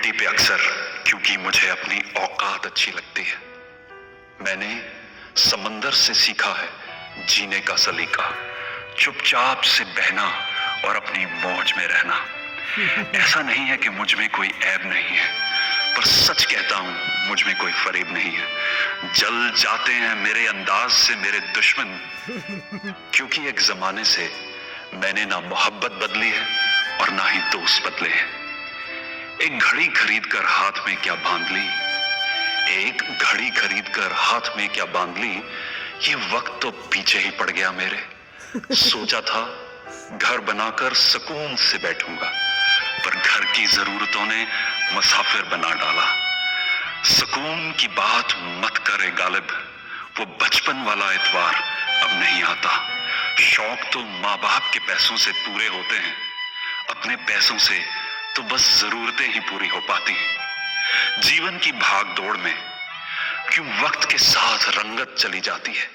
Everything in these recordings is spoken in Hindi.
मिट्टी पे अक्सर, क्योंकि मुझे अपनी औकात अच्छी लगती है। मैंने समंदर से सीखा है जीने का सलीका, चुपचाप से बहना और अपनी मौज में रहना। ऐसा नहीं है कि मुझ में कोई ऐब नहीं है, पर सच कहता हूं मुझ में कोई फरेब नहीं है। जल जाते हैं मेरे अंदाज से मेरे दुश्मन, क्योंकि एक जमाने से मैंने ना मोहब्बत बदली है और ना ही दोस्त बदले हैं। एक घड़ी खरीद कर हाथ में क्या बांध ली, एक घड़ी खरीद कर हाथ में क्या बांध ली, ये वक्त तो पीछे ही पड़ गया मेरे। सोचा था घर बनाकर सुकून से बैठूंगा, पर घर की जरूरतों ने मुसाफिर बना डाला। सुकून की बात मत करे गालिब, वो बचपन वाला एतवार अब नहीं आता। शौक तो माँ बाप के पैसों से पूरे होते हैं, अपने पैसों से तो बस जरूरतें ही पूरी हो पाती हैं। जीवन की भाग दौड़ में क्यों वक्त के साथ रंगत चली जाती है,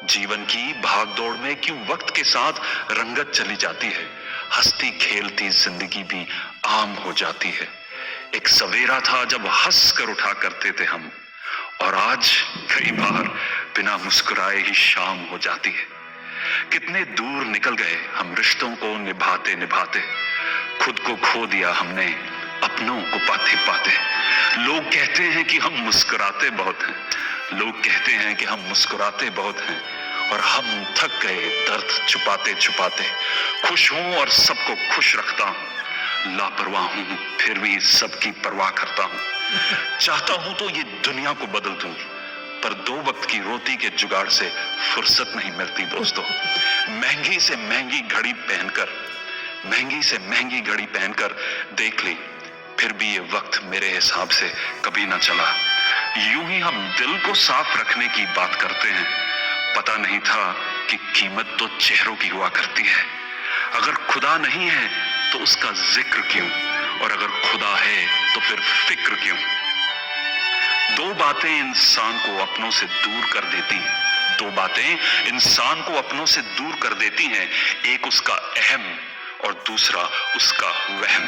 जीवन की भाग दौड़ में क्यों वक्त के साथ रंगत चली जाती है। हंसती खेलती जिंदगी भी आम हो जाती है। एक सवेरा था जब हंस कर उठा करते थे हम, और आज कई बार बिना मुस्कुराए ही शाम हो जाती है। कितने दूर निकल गए हम रिश्तों को निभाते निभाते, खुद को खो दिया हमने अपनों को पाते पाते। लोग कहते हैं कि हम मुस्कुराते बहुत हैं, लोग कहते हैं कि हम मुस्कुराते बहुत हैं, और हम थक गए दर्द छुपाते छुपाते। खुश हूं और सबको खुश रखता हूं, लापरवाह हूं फिर भी सबकी परवाह करता हूं। चाहता हूं तो ये दुनिया को बदल दूं, पर दो वक्त की रोटी के जुगाड़ से फुर्सत नहीं मिलती दोस्तों। महंगी से महंगी घड़ी पहनकर, महंगी से महंगी घड़ी पहनकर देख ली, फिर भी ये वक्त मेरे हिसाब से कभी ना चला। यूं ही हम दिल को साफ रखने की बात करते हैं, पता नहीं था कि कीमत तो चेहरों की हुआ करती है। अगर खुदा नहीं है तो उसका जिक्र क्यों, और अगर खुदा है तो फिर फिक्र क्यों। दो बातें इंसान को अपनों से दूर कर देती हैं, दो बातें इंसान को अपनों से दूर कर देती हैं। एक उसका अहम और दूसरा उसका वहम।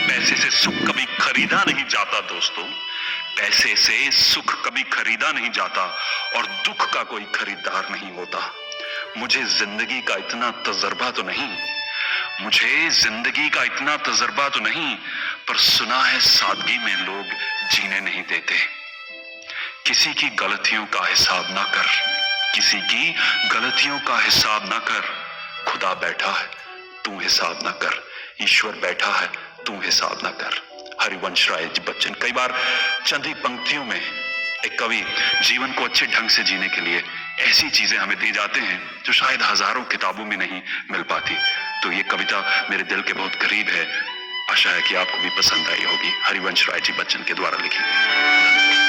पैसे से सुख कभी खरीदा नहीं जाता दोस्तों, पैसे से सुख कभी खरीदा नहीं जाता, और दुख का कोई खरीदार नहीं होता। मुझे जिंदगी का इतना तजर्बा तो नहीं, मुझे जिंदगी का इतना तजर्बा तो नहीं, पर सुना है सादगी में लोग जीने नहीं देते। किसी की गलतियों का हिसाब ना कर, किसी की गलतियों का हिसाब ना कर। खुदा बैठा है तू हिसाब ना कर, ईश्वर बैठा है तू हिसाब ना कर। हरिवंश राय जी बच्चन। कई बार चंद ही पंक्तियों में एक कवि जीवन को अच्छे ढंग से जीने के लिए ऐसी चीजें हमें दी जाते हैं जो शायद हजारों किताबों में नहीं मिल पाती। तो ये कविता मेरे दिल के बहुत करीब है, आशा है कि आपको भी पसंद आई होगी। हरिवंश राय जी बच्चन के द्वारा लिखी।